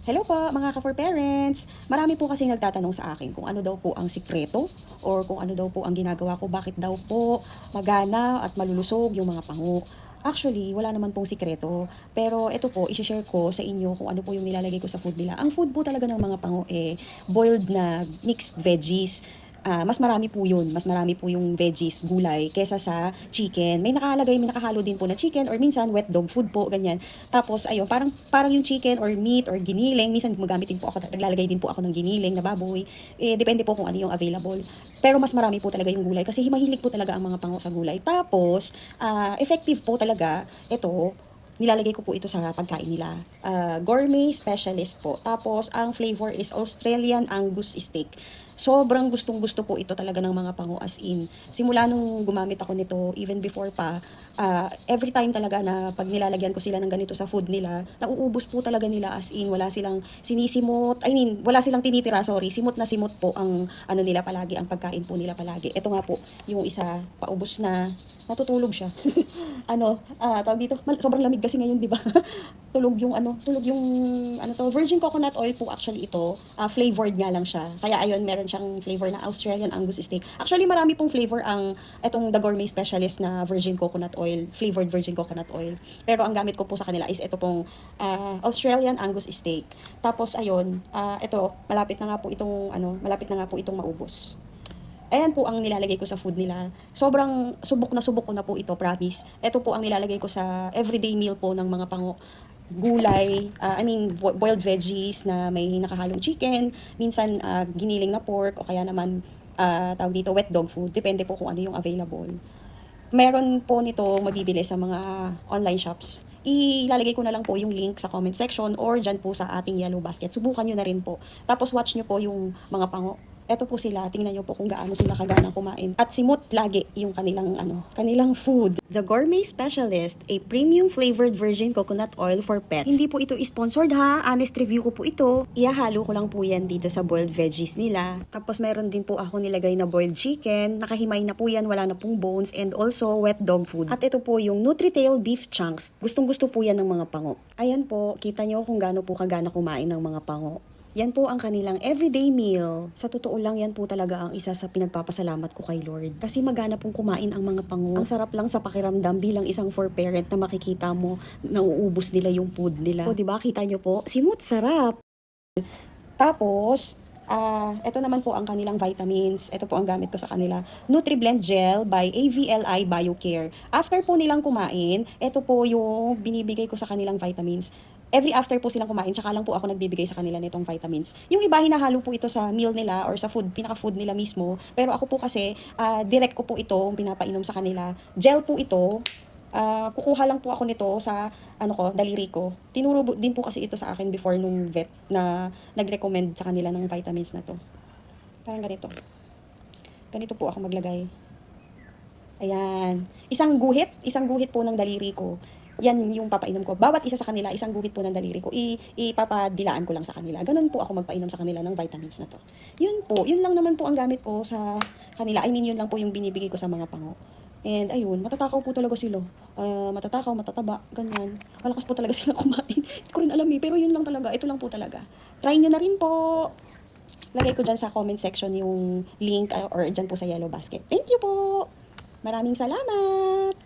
Hello po mga ka-for parents! Marami po kasi nagtatanong sa akin kung ano daw po ang sikreto or kung ano daw po ang ginagawa ko, bakit daw po magana at malulusog yung mga pango. Actually, wala naman pong sikreto. Pero ito po, isi-share ko sa inyo kung ano po yung nilalagay ko sa food nila. Ang food po talaga ng mga pango boiled na mixed veggies. Mas marami po yun. Mas marami po yung veggies, gulay, kesa sa chicken. May nakalagay, may nakahalo din po na chicken or minsan wet dog food po, ganyan. Tapos, ayun, parang yung chicken or meat or giniling, minsan gumagamit din po ako, naglalagay din po ako ng giniling na baboy. Depende po kung ano yung available. Pero mas marami po talaga yung gulay kasi mahilig po talaga ang mga pango sa gulay. Tapos, effective po talaga ito, nilalagay ko po ito sa pagkain nila. Gourmet specialist po. Tapos, ang flavor is Australian Angus steak. Sobrang gustong-gusto po ito talaga ng mga pango, as in. Simula nung gumamit ako nito, even before pa, every time talaga na pag nilalagyan ko sila ng ganito sa food nila, nauubos po talaga nila, as in. Wala silang sinisimot, wala silang tinitira, sorry. Simot na simot po ang ano nila palagi, ang pagkain po nila palagi. Ito nga po, yung isa, paubos na, natutulog siya. Tawag dito, sobrang lamig kasi ngayon, di ba? tulog yung virgin coconut oil po actually ito. Flavored nga lang siya. Kaya ayun, meron siyang flavor na Australian Angus steak. Actually, marami pong flavor ang itong The Gourmet Specialist na virgin coconut oil, flavored virgin coconut oil. Pero ang gamit ko po sa kanila is ito pong Australian Angus steak. Tapos ayun, ito, malapit na nga po itong maubos. Ayan po ang nilalagay ko sa food nila. Sobrang subok ko na po ito, promise. Ito po ang nilalagay ko sa everyday meal po ng mga pango. Gulay, boiled veggies na may nakahalong chicken, minsan giniling na pork, o kaya naman tawag dito wet dog food. Depende po kung ano yung available. Meron po nito mabibili sa mga online shops. Ilalagay ko na lang po yung link sa comment section or dyan po sa ating yellow basket. Subukan nyo na rin po. Tapos watch nyo po yung mga pango. Eto po sila, tingnan nyo po kung gaano sila kaganang kumain. At simot lagi yung kanilang food. The Gourmet Specialist, a premium flavored virgin coconut oil for pets. Hindi po ito sponsored ha, honest review ko po ito. Ihahalo ko lang po yan dito sa boiled veggies nila. Tapos meron din po ako nilagay na boiled chicken, nakahimay na po yan, wala na pong bones, and also wet dog food. At ito po yung Nutritail beef chunks. Gustong gusto po yan ng mga pango. Ayan po, kita nyo kung gaano po kagana kumain ng mga pango. Yan po ang kanilang everyday meal. Sa totoo lang, yan po talaga ang isa sa pinagpapasalamat ko kay Lord. Kasi magana pong kumain ang mga pango. Ang sarap lang sa pakiramdam bilang isang for-parent na makikita mo na uubos nila yung food nila. O diba, kita nyo po, simut sarap. Tapos, ito naman po ang kanilang vitamins. Ito po ang gamit ko sa kanila. NutriBlend Gel by AVLI Biocare. After po nilang kumain, ito po yung binibigay ko sa kanilang vitamins. Every after po silang kumain, tsaka lang po ako nagbibigay sa kanila nitong vitamins. Yung iba, hinahalo po ito sa meal nila or sa food, pinaka-food nila mismo. Pero ako po kasi, direct ko po ito, pinapainom sa kanila. Gel po ito. Kukuha lang po ako nito sa daliri ko. Tinuro din po kasi ito sa akin before nung vet na nag-recommend sa kanila ng vitamins na to. Parang ganito. Ganito po ako maglagay. Ayan. Isang guhit po ng daliri ko. Yan yung papainom ko. Bawat isa sa kanila, isang guhit po ng daliri ko. Ipapadilaan ko lang sa kanila. Ganun po ako magpainom sa kanila ng vitamins na to. Yun po. Yun lang naman po ang gamit ko sa kanila. Yun lang po yung binibigay ko sa mga pango. And ayun, matatakaw po talaga sila. Matatakaw, matataba, ganyan. Malakas po talaga sila kumain. Hindi ko rin alam pero yun lang talaga. Ito lang po talaga. Try nyo na rin po. Lagay ko dyan sa comment section yung link or dyan po sa yellow basket. Thank you po! Maraming salamat!